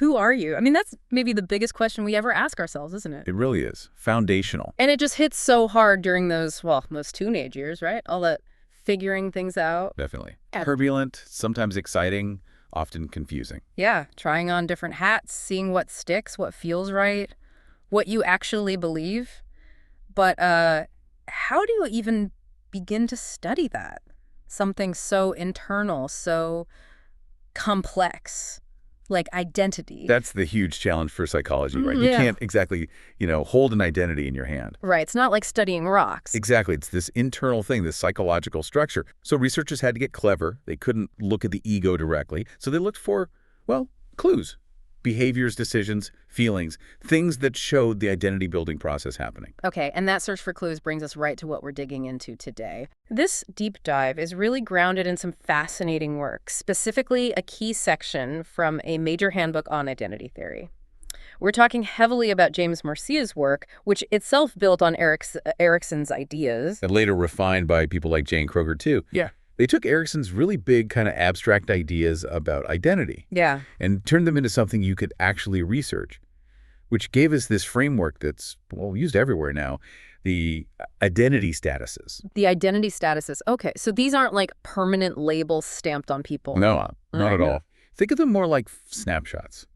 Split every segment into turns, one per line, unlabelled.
who are you? I mean, that's maybe the biggest question we ever ask ourselves, isn't it?
It really is. Foundational.
And it just hits so hard during those, well, those teenage years, right? All that figuring things out.
Definitely.
Yeah.
Turbulent, sometimes exciting, often confusing.
Yeah, trying on different hats, seeing what sticks, what feels right, what you actually believe. But how do you even begin to study that? Something so internal, so complex, like identity.
That's the huge challenge for psychology, right? You
Yeah.
can't exactly, hold an identity in your hand.
Right, it's not like studying rocks.
Exactly. It's this internal thing, this psychological structure. So researchers had to get clever. They couldn't look at the ego directly. So they looked for, well, clues. Behaviors, decisions, feelings, things that showed the identity-building process happening.
Okay, and that search for clues brings us right to what we're digging into today. This deep dive is really grounded in some fascinating work, specifically a key section from a major handbook on identity theory. We're talking heavily about James Marcia's work, which itself built on Erikson's ideas.
And later refined by people like Jane Kroger, too.
Yeah.
They took Erikson's really big kind of abstract ideas about identity
Yeah.
and turned them into something you could actually research, which gave us this framework that's, well, used everywhere now, the identity statuses.
The identity statuses. Okay, so these aren't like permanent labels stamped on people.
No, not at all. Think of them more like snapshots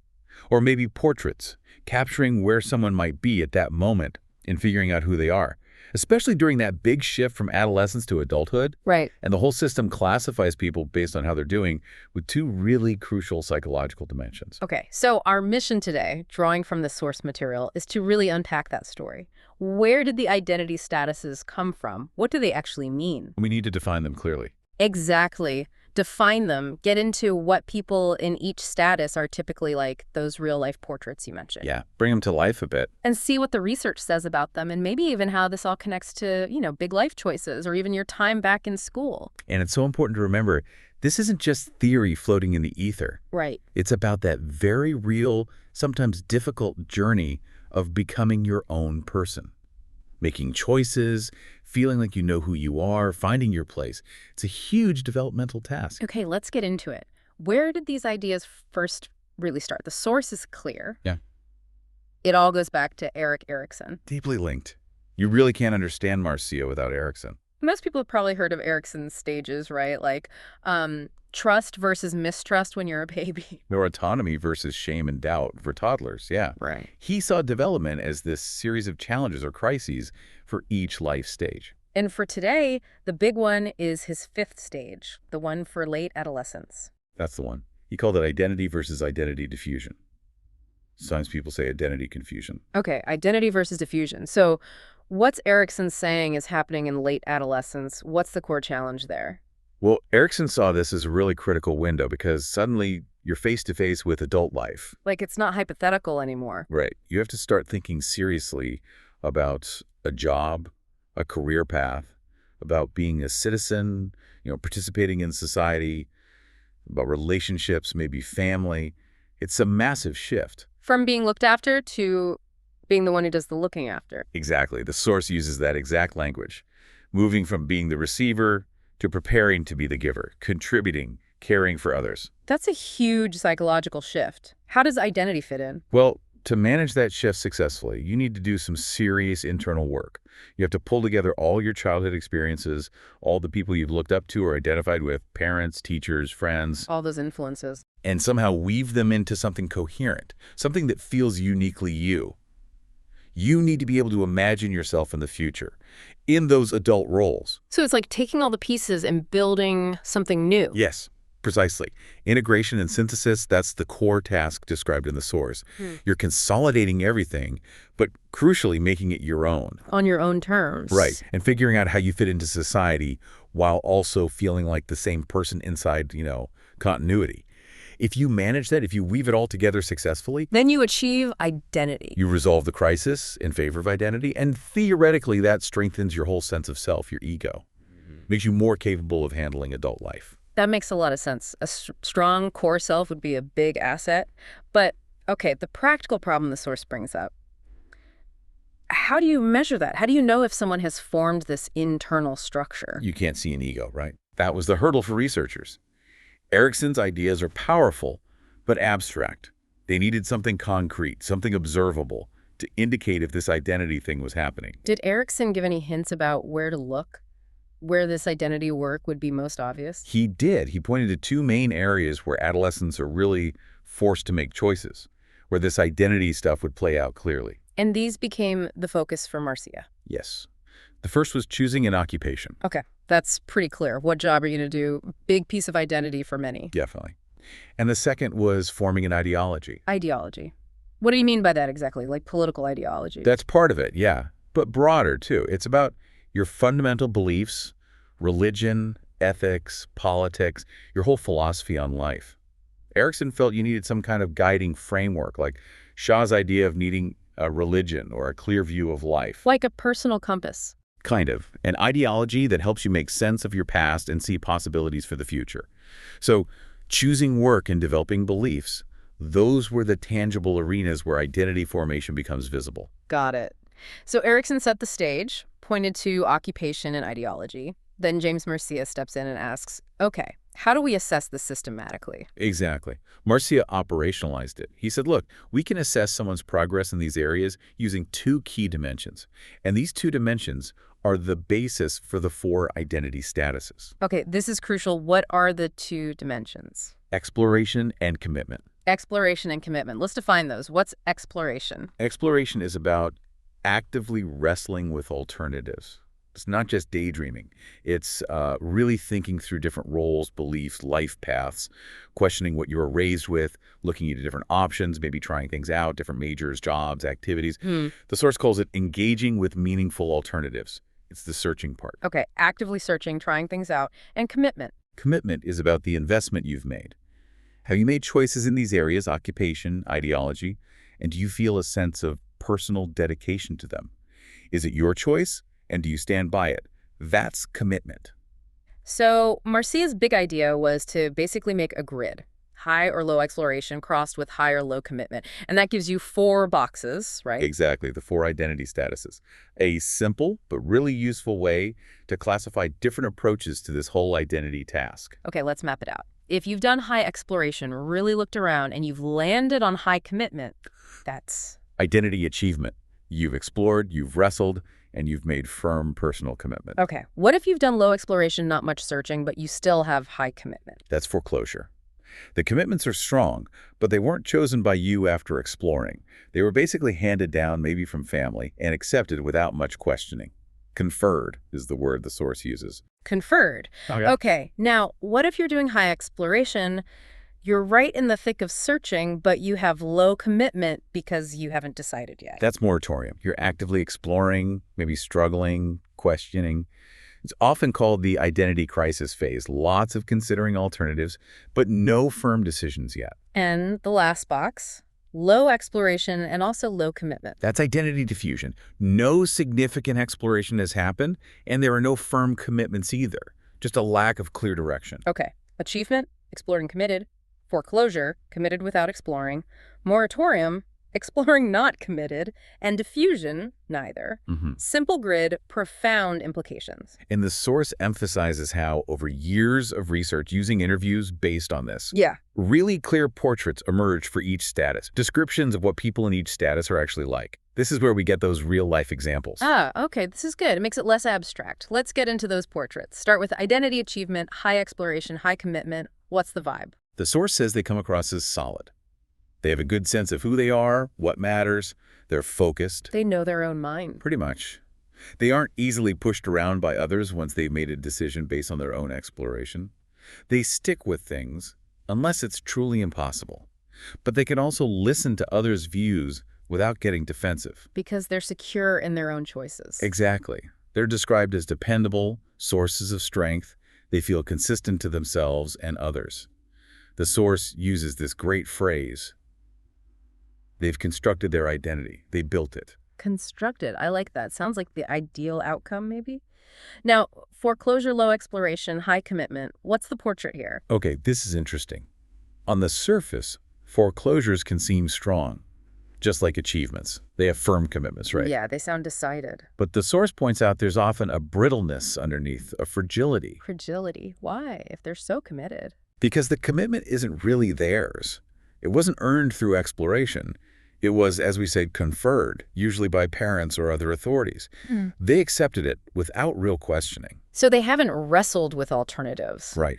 or maybe portraits, capturing where someone might be at that moment in figuring out who they are, especially during that big shift from adolescence to adulthood.
Right.
And the whole system classifies people based on how they're doing with two really crucial psychological dimensions.
Okay, so our mission today, drawing from the source material, is to really unpack that story. Where did the identity statuses come from? What do they actually mean?
We need to define them clearly.
Exactly. Define them. Get into what people in each status are typically like, those real-life portraits you mentioned.
Yeah, bring them to life a bit.
And see what the research says about them, and maybe even how this all connects to, big life choices or even your time back in school.
And it's so important to remember, this isn't just theory floating in the ether.
Right.
It's about that very real, sometimes difficult journey of becoming your own person. Making choices, feeling like you know who you are, finding your place. It's a huge developmental task.
Okay, let's get into it. Where did these ideas first really start? The source is clear.
Yeah.
It all goes back to Erik Erikson.
Deeply linked. You really can't understand Marcia without Erikson.
Most people have probably heard of Erikson's stages, right? Like trust versus mistrust when you're a baby.
Or autonomy versus shame and doubt for toddlers, yeah.
Right.
He saw development as this series of challenges or crises for each life stage.
And for today, the big one is his fifth stage, the one for late adolescence.
That's the one. He called it identity versus identity diffusion. Sometimes people say identity confusion.
Okay, identity versus diffusion. So what's Erikson saying is happening in late adolescence? What's the core challenge there?
Well, Erikson saw this as a really critical window because suddenly you're face-to-face with adult life.
Like, it's not hypothetical anymore.
Right. You have to start thinking seriously about a job, a career path, about being a citizen, participating in society, about relationships, maybe family. It's a massive shift.
From being looked after to being the one who does the looking after.
Exactly. The source uses that exact language. Moving from being the receiver to preparing to be the giver, contributing, caring for others.
That's a huge psychological shift. How does identity fit in?
Well, to manage that shift successfully, you need to do some serious internal work. You have to pull together all your childhood experiences, all the people you've looked up to or identified with, parents, teachers, friends.
All those influences.
And somehow weave them into something coherent, something that feels uniquely you. You need to be able to imagine yourself in the future, in those adult roles.
So it's like taking all the pieces and building something new.
Yes, precisely. Integration and synthesis, that's the core task described in the source. You're consolidating everything, but crucially making it your own.
On your own terms.
Right, and figuring out how you fit into society while also feeling like the same person inside, continuity. If you manage that, if you weave it all together successfully,
then you achieve identity.
You resolve the crisis in favor of identity, and theoretically that strengthens your whole sense of self, your ego. Makes you more capable of handling adult life.
That makes a lot of sense. A strong core self would be a big asset. But, okay, the practical problem the source brings up. How do you measure that? How do you know if someone has formed this internal structure?
You can't see an ego, right? That was the hurdle for researchers. Erikson's ideas are powerful, but abstract. They needed something concrete, something observable, to indicate if this identity thing was happening.
Did Erickson give any hints about where to look? Where this identity work would be most obvious?
He did. He pointed to two main areas where adolescents are really forced to make choices, where this identity stuff would play out clearly.
And these became the focus for Marcia.
Yes. The first was choosing an occupation.
Okay, that's pretty clear. What job are you going to do? Big piece of identity for many.
Definitely. And the second was forming an ideology.
Ideology. What do you mean by that exactly? Like political ideology?
That's part of it, yeah. But broader, too. It's about your fundamental beliefs, religion, ethics, politics, your whole philosophy on life. Erickson felt you needed some kind of guiding framework, like Shaw's idea of needing a religion or a clear view of life.
Like a personal compass.
Kind of. An ideology that helps you make sense of your past and see possibilities for the future. So, choosing work and developing beliefs, those were the tangible arenas where identity formation becomes visible.
Got it. So Erickson set the stage, pointed to occupation and ideology. Then James Marcia steps in and asks, okay, how do we assess this systematically?
Exactly. Marcia operationalized it. He said, look, we can assess someone's progress in these areas using two key dimensions. And these two dimensions are the basis for the 4 identity statuses.
Okay, this is crucial. What are the 2 dimensions?
Exploration and commitment.
Exploration and commitment. Let's define those. What's exploration?
Exploration is about actively wrestling with alternatives. It's not just daydreaming. It's really thinking through different roles, beliefs, life paths, questioning what you were raised with, looking at different options, maybe trying things out, different majors, jobs, activities. The source calls it engaging with meaningful alternatives. It's the searching part.
Okay, actively searching, trying things out, and commitment.
Commitment is about the investment you've made. Have you made choices in these areas, occupation, ideology, and do you feel a sense of personal dedication to them? Is it your choice, and do you stand by it? That's commitment.
So Marcia's big idea was to basically make a grid. High or low exploration crossed with high or low commitment. And that gives you 4 boxes, right?
Exactly, the 4 identity statuses. A simple but really useful way to classify different approaches to this whole identity task.
Okay, let's map it out. If you've done high exploration, really looked around, and you've landed on high commitment, that's
identity achievement. You've explored, you've wrestled, and you've made firm personal commitment.
Okay. What if you've done low exploration, not much searching, but you still have high commitment?
That's foreclosure. The commitments are strong, but they weren't chosen by you after exploring. They were basically handed down, maybe from family, and accepted without much questioning. Conferred is the word the source uses.
Conferred. Okay. Now, what if you're doing high exploration, you're right in the thick of searching, but you have low commitment because you haven't decided yet?
That's moratorium. You're actively exploring, maybe struggling, questioning. It's often called the identity crisis phase. Lots of considering alternatives, but no firm decisions yet.
And the last box, low exploration and also low commitment.
That's identity diffusion. No significant exploration has happened, and there are no firm commitments either. Just a lack of clear direction.
Okay. Achievement, exploring committed. Foreclosure, committed without exploring. Moratorium, exploring not committed. And diffusion, neither. Simple grid, profound implications.
And the source emphasizes how, over years of research using interviews based on this, really clear portraits emerge for each status, descriptions of what people in each status are actually like. This is where we get those real-life examples.
Okay, this is good. It makes it less abstract. Let's get into those portraits. Start with identity achievement, high exploration, high commitment. What's the vibe?
The source says they come across as solid. They have a good sense of who they are, what matters. They're focused.
They know their own mind.
Pretty much. They aren't easily pushed around by others once they've made a decision based on their own exploration. They stick with things, unless it's truly impossible. But they can also listen to others' views without getting defensive.
Because they're secure in their own choices.
Exactly. They're described as dependable, sources of strength. They feel consistent to themselves and others. The source uses this great phrase. They've constructed their identity. They built it.
Constructed. I like that. Sounds like the ideal outcome, maybe? Now, foreclosure, low exploration, high commitment. What's the portrait here?
Okay, this is interesting. On the surface, foreclosures can seem strong, just like achievements. They have firm commitments, right?
Yeah, they sound decided.
But the source points out there's often a brittleness underneath, a fragility.
Fragility? Why, if they're so committed?
Because the commitment isn't really theirs. It wasn't earned through exploration. It was, as we said, conferred, usually by parents or other authorities.
Hmm.
They accepted it without real questioning.
So they haven't wrestled with alternatives.
Right.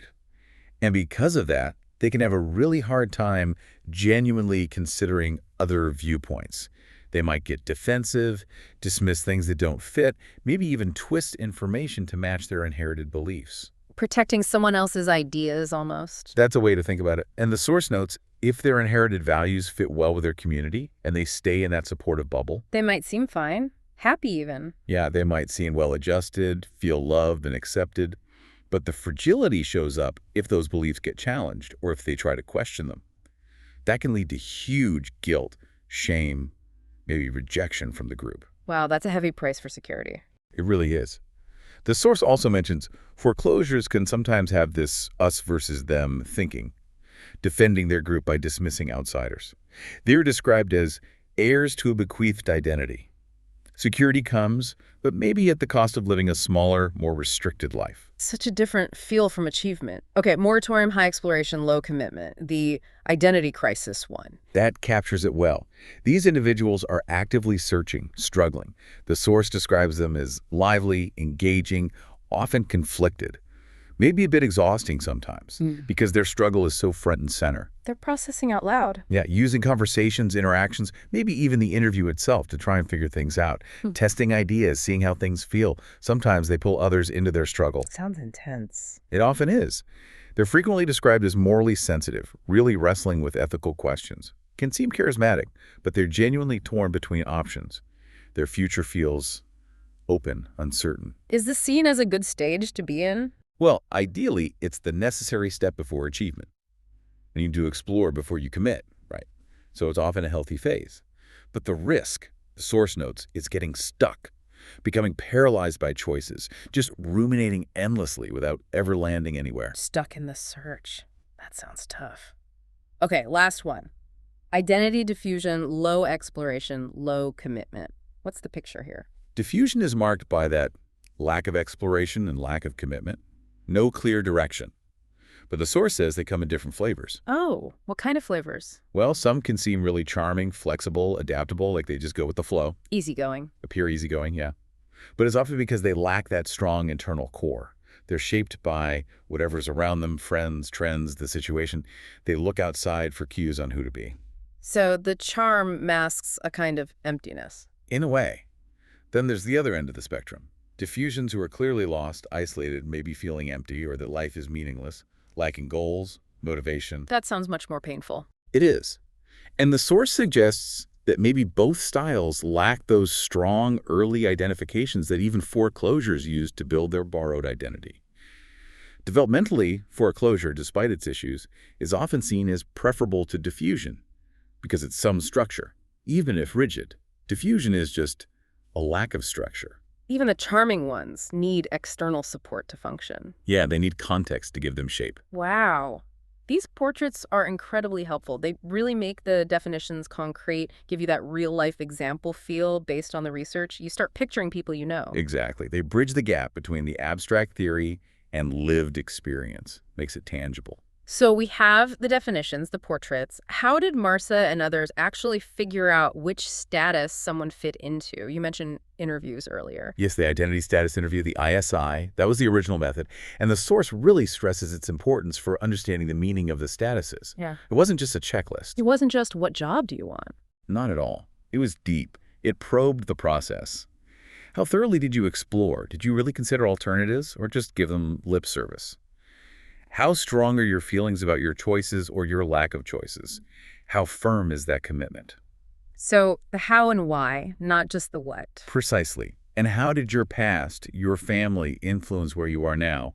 And because of that, they can have a really hard time genuinely considering other viewpoints. They might get defensive, dismiss things that don't fit, maybe even twist information to match their inherited beliefs.
Protecting someone else's ideas, almost.
That's a way to think about it. And the source notes, if their inherited values fit well with their community and they stay in that supportive bubble,
They might seem fine, happy even.
yeah, they might seem well-adjusted, feel loved and accepted. But the fragility shows up if those beliefs get challenged or if they try to question them. That can lead to huge guilt, shame, maybe rejection from the group.
Wow, that's a heavy price for security.
It really is. The source also mentions foreclosures can sometimes have this us versus them thinking, defending their group by dismissing outsiders. They're described as heirs to a bequeathed identity. Security comes, but maybe at the cost of living a smaller, more restricted life.
Such a different feel from achievement. Okay, moratorium, high exploration, low commitment. The identity crisis one.
That captures it well. These individuals are actively searching, struggling. The source describes them as lively, engaging, often conflicted. Maybe a bit exhausting sometimes, because their struggle is so front and center.
They're processing out loud.
Yeah, using conversations, interactions, maybe even the interview itself to try and figure things out. Testing ideas, seeing how things feel. Sometimes they pull others into their struggle.
Sounds intense.
It often is. They're frequently described as morally sensitive, really wrestling with ethical questions. Can seem charismatic, but they're genuinely torn between options. Their future feels open, uncertain.
Is this seen as a good stage to be in?
Well, ideally, it's the necessary step before achievement. And you do explore before you commit, right? So it's often a healthy phase. But the risk, the source notes, is getting stuck, becoming paralyzed by choices, just ruminating endlessly without ever landing anywhere.
Stuck in the search. That sounds tough. Okay, last one. Identity diffusion, low exploration, low commitment. What's the picture here?
Diffusion is marked by that lack of exploration and lack of commitment. No clear direction. But the source says they come in different flavors.
Oh, what kind of flavors?
Well, some can seem really charming, flexible, adaptable, like they just go with the flow.
Easygoing.
Appear easygoing, yeah. But it's often because they lack that strong internal core. They're shaped by whatever's around them, friends, trends, the situation. They look outside for cues on who to be.
So the charm masks a kind of emptiness.
In a way. Then there's the other end of the spectrum. Diffusions who are clearly lost, isolated, maybe feeling empty or that life is meaningless, lacking goals, motivation.
That sounds much more painful.
It is. And the source suggests that maybe both styles lack those strong early identifications that even foreclosures used to build their borrowed identity. Developmentally, foreclosure, despite its issues, is often seen as preferable to diffusion because it's some structure, even if rigid. Diffusion is just a lack of structure.
Even the charming ones need external support to function.
Yeah, they need context to give them shape.
Wow. These portraits are incredibly helpful. They really make the definitions concrete, give you that real-life example feel based on the research. You start picturing people you know.
Exactly. They bridge the gap between the abstract theory and lived experience. Makes it tangible.
So we have the definitions, the portraits. How did Marsa and others actually figure out which status someone fit into? You mentioned interviews earlier.
Yes, the identity status interview, the ISI, that was the original method. And the source really stresses its importance for understanding the meaning of the statuses.
Yeah.
It wasn't just a checklist.
It wasn't just what job do you want?
Not at all. It was deep. It probed the process. How thoroughly did you explore? Did you really consider alternatives or just give them lip service? How strong are your feelings about your choices or your lack of choices? How firm is that commitment?
So the how and why, not just the what.
Precisely. And how did your past, your family, influence where you are now?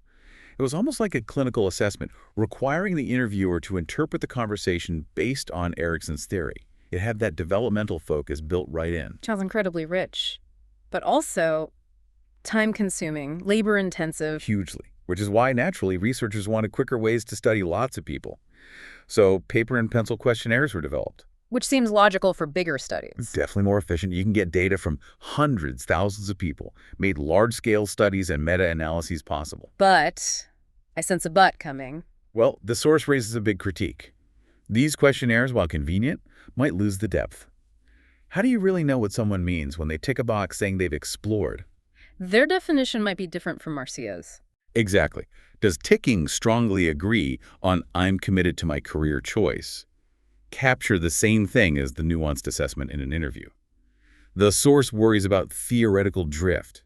It was almost like a clinical assessment, requiring the interviewer to interpret the conversation based on Erikson's theory. It had that developmental focus built right in.
Sounds incredibly rich, but also time-consuming, labor-intensive.
Hugely. Which is why, naturally, researchers wanted quicker ways to study lots of people. So paper and pencil questionnaires were developed.
Which seems logical for bigger studies.
Definitely more efficient. You can get data from hundreds, thousands of people, made large-scale studies and meta-analyses possible.
But I sense a but coming.
Well, the source raises a big critique. These questionnaires, while convenient, might lose the depth. How do you really know what someone means when they tick a box saying they've explored?
Their definition might be different from Marcia's.
Exactly. Does ticking strongly agree on "I'm committed to my career choice" capture the same thing as the nuanced assessment in an interview? The source worries about theoretical drift,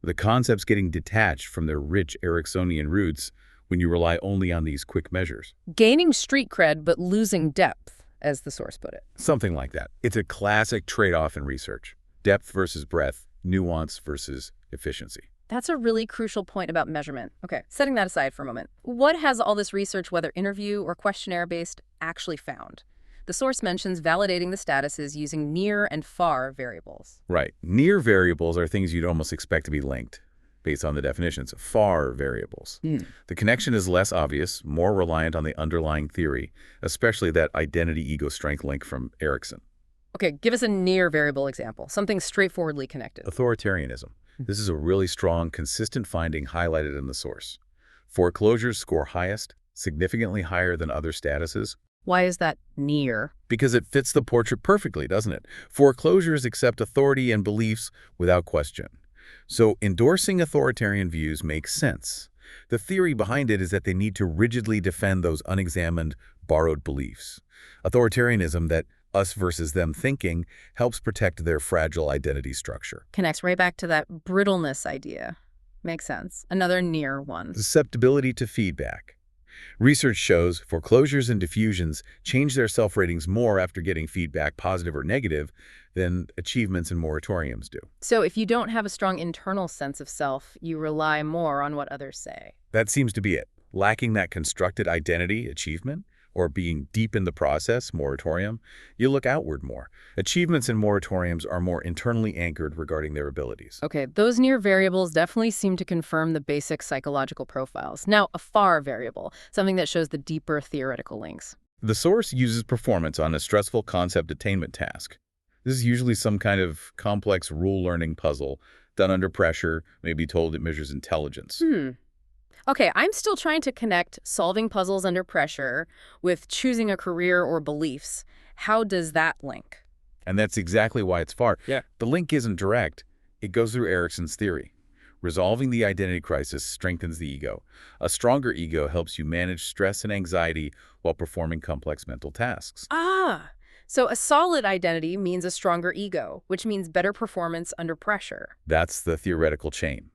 the concepts getting detached from their rich Ericksonian roots when you rely only on these quick measures.
Gaining street cred but losing depth, as the source put it.
Something like that. It's a classic trade-off in research. Depth versus breadth, nuance versus efficiency.
That's a really crucial point about measurement. Okay, setting that aside for a moment. What has all this research, whether interview or questionnaire-based, actually found? The source mentions validating the statuses using near and far variables.
Right. Near variables are things you'd almost expect to be linked, based on the definitions. Far variables. The connection is less obvious, more reliant on the underlying theory, especially that identity-ego-strength link from Erickson.
Okay, give us a near variable example, something straightforwardly connected.
Authoritarianism. This is a really strong, consistent finding highlighted in the source. Foreclosures score highest, significantly higher than other statuses.
Why is that near?
Because it fits the portrait perfectly, doesn't it? Foreclosures accept authority and beliefs without question. So endorsing authoritarian views makes sense. The theory behind it is that they need to rigidly defend those unexamined, borrowed beliefs. Authoritarianism, that us versus them thinking, helps protect their fragile identity structure.
Connects right back to that brittleness idea. Makes sense. Another near one.
Susceptibility to feedback. Research shows foreclosures and diffusions change their self-ratings more after getting feedback, positive or negative, than achievements and moratoriums do.
So if you don't have a strong internal sense of self, you rely more on what others say.
That seems to be it. Lacking that constructed identity, achievement, or being deep in the process, moratorium, you look outward more. Achievements and moratoriums are more internally anchored regarding their abilities.
Okay, those near variables definitely seem to confirm the basic psychological profiles. Now, a far variable, something that shows the deeper theoretical links.
The source uses performance on a stressful concept attainment task. This is usually some kind of complex rule-learning puzzle done under pressure, maybe told it measures intelligence.
Okay, I'm still trying to connect solving puzzles under pressure with choosing a career or beliefs. How does that link?
And that's exactly why it's far.
Yeah.
The link isn't direct. It goes through Erickson's theory. Resolving the identity crisis strengthens the ego. A stronger ego helps you manage stress and anxiety while performing complex mental tasks.
So a solid identity means a stronger ego, which means better performance under pressure.
That's the theoretical chain.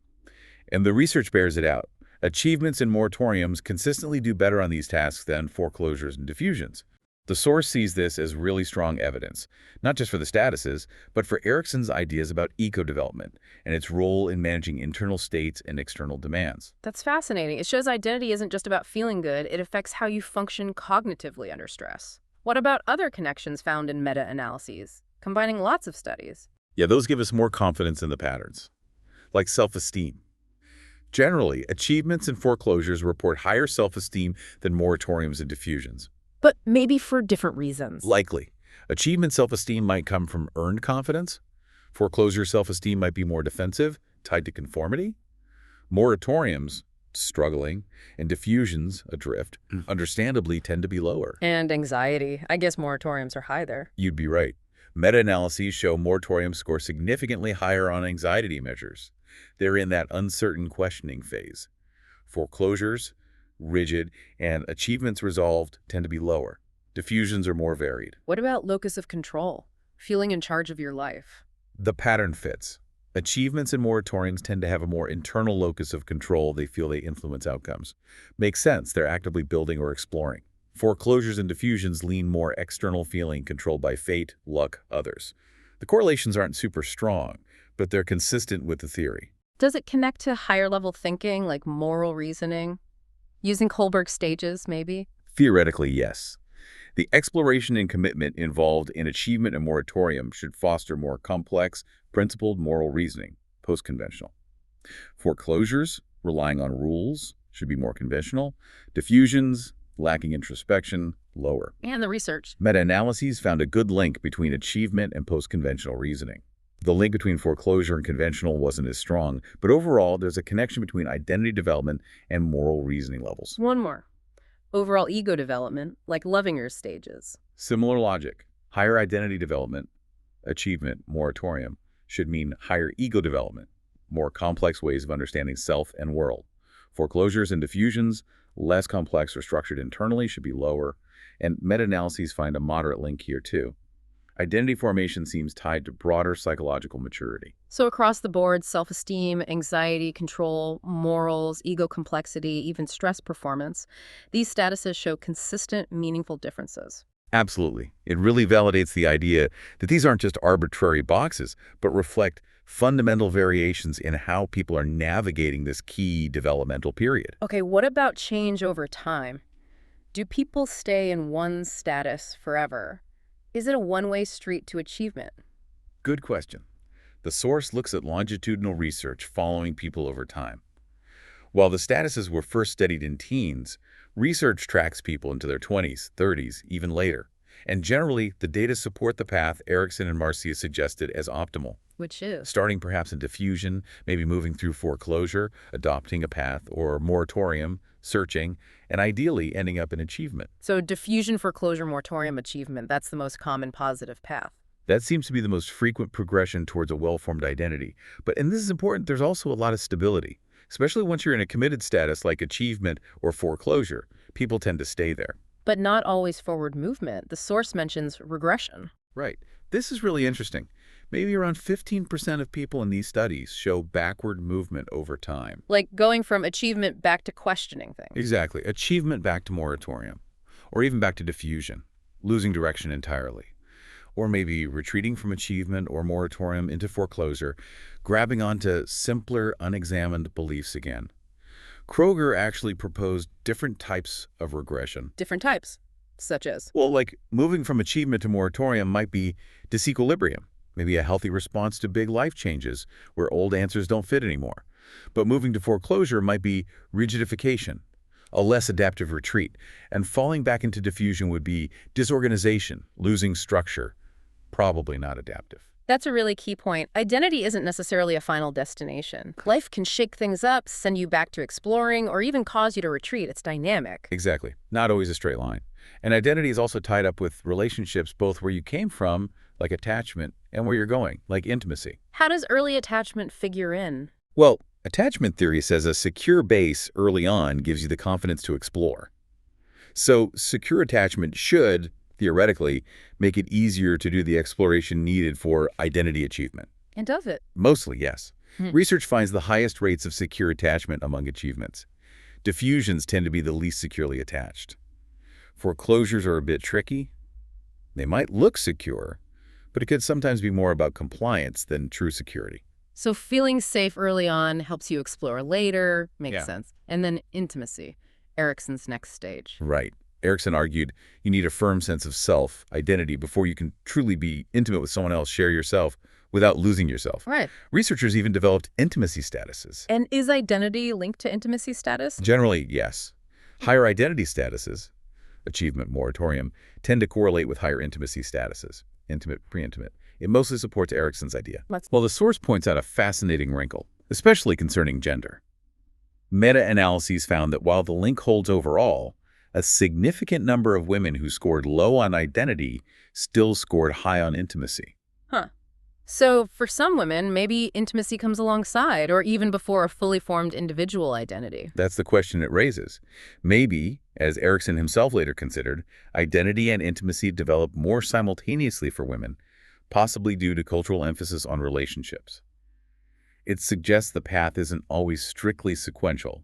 And the research bears it out. Achievements and moratoriums consistently do better on these tasks than foreclosures and diffusions. The source sees this as really strong evidence, not just for the statuses, but for Erickson's ideas about eco-development and its role in managing internal states and external demands.
That's fascinating. It shows identity isn't just about feeling good, it affects how you function cognitively under stress. What about other connections found in meta-analyses, combining lots of studies?
Yeah, those give us more confidence in the patterns, like self-esteem. Generally, achievements and foreclosures report higher self-esteem than moratoriums and diffusions.
But maybe for different reasons.
Likely. Achievement self-esteem might come from earned confidence. Foreclosure self-esteem might be more defensive, tied to conformity. Moratoriums, struggling, and diffusions, adrift, understandably tend to be lower.
And anxiety. I guess moratoriums are high there.
You'd be right. Meta-analyses show moratoriums score significantly higher on anxiety measures. They're in that uncertain questioning phase. Foreclosures, rigid, and achievements resolved tend to be lower. Diffusions are more varied.
What about locus of control? Feeling in charge of your life.
The pattern fits. Achievements and moratoriums tend to have a more internal locus of control. They feel they influence outcomes. Makes sense. They're actively building or exploring. Foreclosures and diffusions lean more external feeling controlled by fate, luck, others. The correlations aren't super strong, but they're consistent with the theory.
Does it connect to higher level thinking, like moral reasoning? Using Kohlberg's stages, maybe?
Theoretically, yes. The exploration and commitment involved in achievement and moratorium should foster more complex, principled moral reasoning, post-conventional. Foreclosures, relying on rules, should be more conventional. Diffusions, lacking introspection, lower.
And the research.
Meta-analyses found a good link between achievement and post-conventional reasoning. The link between foreclosure and conventional wasn't as strong, but overall, there's a connection between identity development and moral reasoning levels.
One more. Overall ego development, like Lovinger's stages.
Similar logic. Higher identity development, achievement, moratorium, should mean higher ego development, more complex ways of understanding self and world. Foreclosures and diffusions, less complex or structured internally, should be lower, and meta-analyses find a moderate link here too. Identity formation seems tied to broader psychological maturity.
So across the board, self-esteem, anxiety, control, morals, ego complexity, even stress performance, these statuses show consistent, meaningful differences.
Absolutely. It really validates the idea that these aren't just arbitrary boxes, but reflect fundamental variations in how people are navigating this key developmental period.
Okay, what about change over time? Do people stay in one status forever? Is it a one-way street to achievement?
Good question. The source looks at longitudinal research following people over time. While the statuses were first studied in teens, research tracks people into their 20s, 30s, even later. And generally, the data support the path Erickson and Marcia suggested as optimal.
Which is?
Starting perhaps in diffusion, maybe moving through foreclosure, adopting a path, or moratorium, searching, and ideally ending up in achievement.
So diffusion, foreclosure, moratorium, achievement, that's the most common positive path.
That seems to be the most frequent progression towards a well-formed identity. And this is important, there's also a lot of stability. Especially once you're in a committed status like achievement or foreclosure, people tend to stay there.
But not always forward movement. The source mentions regression.
Right. This is really interesting. Maybe around 15% of people in these studies show backward movement over time.
Like going from achievement back to questioning things.
Exactly. Achievement back to moratorium. Or even back to diffusion, losing direction entirely. Or maybe retreating from achievement or moratorium into foreclosure, grabbing onto simpler, unexamined beliefs again. Kroger actually proposed different types of regression.
Different types, such as?
Well, like moving from achievement to moratorium might be disequilibrium, maybe a healthy response to big life changes where old answers don't fit anymore. But moving to foreclosure might be rigidification, a less adaptive retreat. And falling back into diffusion would be disorganization, losing structure, probably not adaptive.
That's a really key point. Identity isn't necessarily a final destination. Life can shake things up, send you back to exploring, or even cause you to retreat. It's dynamic.
Exactly. Not always a straight line. And identity is also tied up with relationships, both where you came from, like attachment, and where you're going, like intimacy.
How does early attachment figure in?
Well, attachment theory says a secure base early on gives you the confidence to explore. So secure attachment should, theoretically, make it easier to do the exploration needed for identity achievement.
And does it?
Mostly, yes. Research finds the highest rates of secure attachment among achievements. Diffusions tend to be the least securely attached. Foreclosures are a bit tricky. They might look secure, but it could sometimes be more about compliance than true security.
So feeling safe early on helps you explore later, makes
Yeah.
sense. And then intimacy, Erickson's next stage.
Right. Erickson argued you need a firm sense of self, identity, before you can truly be intimate with someone else, share yourself, without losing yourself.
Right.
Researchers even developed intimacy statuses.
And is identity linked to intimacy status?
Generally, yes. Higher identity statuses, achievement, moratorium, tend to correlate with higher intimacy statuses, intimate, pre-intimate. It mostly supports Erickson's idea. Well, the source points out a fascinating wrinkle, especially concerning gender. Meta-analyses found that while the link holds overall, a significant number of women who scored low on identity still scored high on intimacy.
Huh. So for some women, maybe intimacy comes alongside or even before a fully formed individual identity.
That's the question it raises. Maybe, as Erickson himself later considered, identity and intimacy develop more simultaneously for women, possibly due to cultural emphasis on relationships. It suggests the path isn't always strictly sequential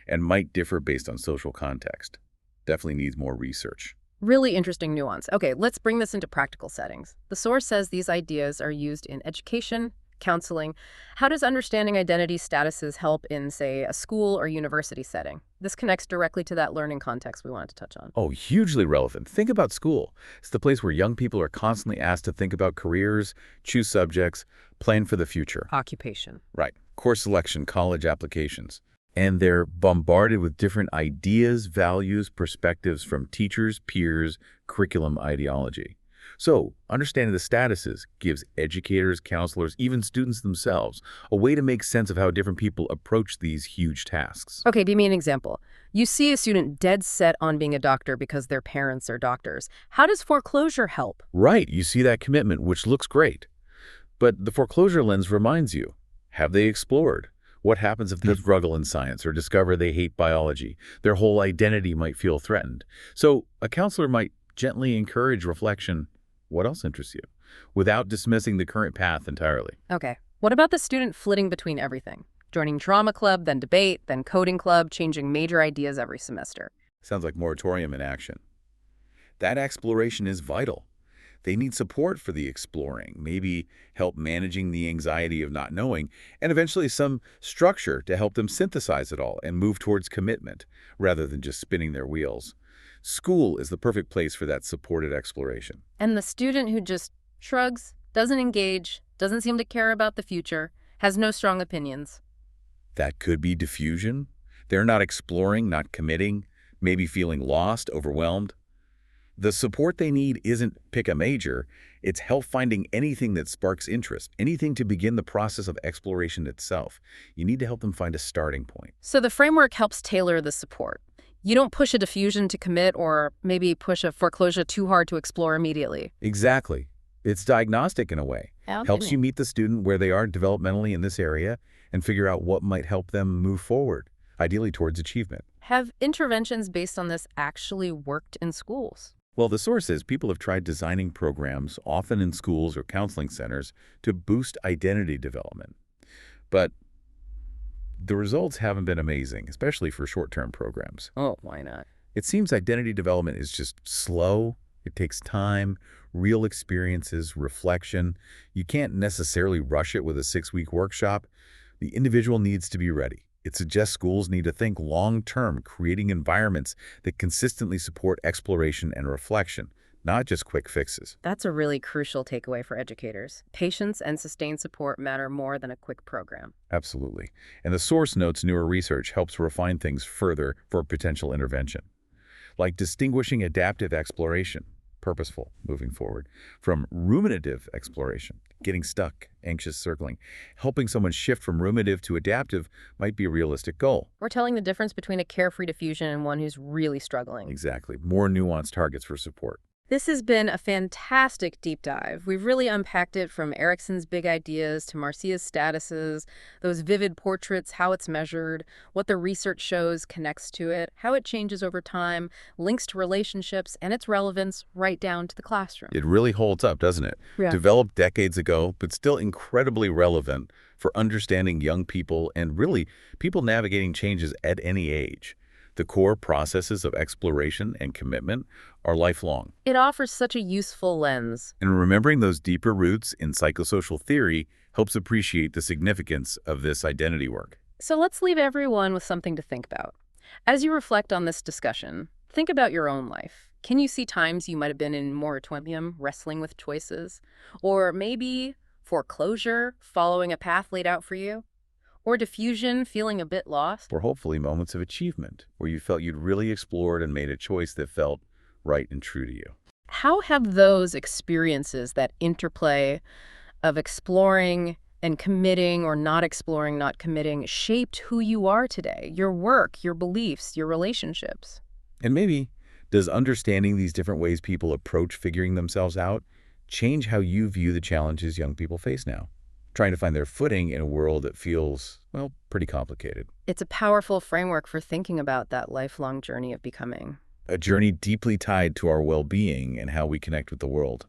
and might differ based on social context. Definitely needs more research.
Really interesting nuance. Okay, let's bring this into practical settings. The source says these ideas are used in education, counseling. How does understanding identity statuses help in, say, a school or university setting? This connects directly to that learning context we wanted to touch on.
Oh, hugely relevant. Think about school. It's the place where young people are constantly asked to think about careers, choose subjects, plan for the future.
Occupation.
Right. Course selection, college applications. And they're bombarded with different ideas, values, perspectives from teachers, peers, curriculum ideology. So, understanding the statuses gives educators, counselors, even students themselves a way to make sense of how different people approach these huge tasks.
Okay, give me an example. You see a student dead set on being a doctor because their parents are doctors. How does foreclosure help?
Right, you see that commitment, which looks great. But the foreclosure lens reminds you, have they explored? What happens if they struggle in science or discover they hate biology? Their whole identity might feel threatened. So a counselor might gently encourage reflection. What else interests you? Without dismissing the current path entirely.
Okay. What about the student flitting between everything? Joining drama club, then debate, then coding club, changing major ideas every semester.
Sounds like moratorium in action. That exploration is vital. They need support for the exploring, maybe help managing the anxiety of not knowing, and eventually some structure to help them synthesize it all and move towards commitment, rather than just spinning their wheels. School is the perfect place for that supported exploration.
And the student who just shrugs, doesn't engage, doesn't seem to care about the future, has no strong opinions.
That could be diffusion. They're not exploring, not committing, maybe feeling lost, overwhelmed. The support they need isn't pick a major, it's help finding anything that sparks interest, anything to begin the process of exploration itself. You need to help them find a starting point.
So the framework helps tailor the support. You don't push a diffusion to commit or maybe push a foreclosure too hard to explore immediately.
Exactly. It's diagnostic in a way. Helps you meet the student where they are developmentally in this area and figure out what might help them move forward, ideally towards achievement.
Have interventions based on this actually worked in schools?
Well, the source is people have tried designing programs, often in schools or counseling centers, to boost identity development. But the results haven't been amazing, especially for short-term programs.
Oh, why not?
It seems identity development is just slow. It takes time, real experiences, reflection. You can't necessarily rush it with a 6-week workshop. The individual needs to be ready. It suggests schools need to think long-term, creating environments that consistently support exploration and reflection, not just quick fixes.
That's a really crucial takeaway for educators. Patience and sustained support matter more than a quick program.
Absolutely. And the source notes newer research helps refine things further for potential intervention, like distinguishing adaptive exploration, purposeful, moving forward, from ruminative exploration, getting stuck, anxious circling. Helping someone shift from ruminative to adaptive might be a realistic goal.
We're telling the difference between a carefree diffusion and one who's really struggling.
Exactly. More nuanced targets for support.
This has been a fantastic deep dive. We've really unpacked it from Erickson's big ideas to Marcia's statuses, those vivid portraits, how it's measured, what the research shows connects to it, how it changes over time, links to relationships, and its relevance right down to the classroom.
It really holds up, doesn't it?
Yeah.
Developed decades ago, but still incredibly relevant for understanding young people and really people navigating changes at any age. The core processes of exploration and commitment are lifelong.
It offers such a useful lens.
And remembering those deeper roots in psychosocial theory helps appreciate the significance of this identity work.
So let's leave everyone with something to think about. As you reflect on this discussion, think about your own life. Can you see times you might have been in moratorium, wrestling with choices? Or maybe foreclosure, following a path laid out for you? Or diffusion, feeling a bit lost?
Or hopefully moments of achievement, where you felt you'd really explored and made a choice that felt right and true to you.
How have those experiences, that interplay of exploring and committing or not exploring, not committing, shaped who you are today? Your work, your beliefs, your relationships?
And maybe, does understanding these different ways people approach figuring themselves out change how you view the challenges young people face now? Trying to find their footing in a world that feels, well, pretty complicated.
It's a powerful framework for thinking about that lifelong journey of becoming.
A journey deeply tied to our well-being and how we connect with the world.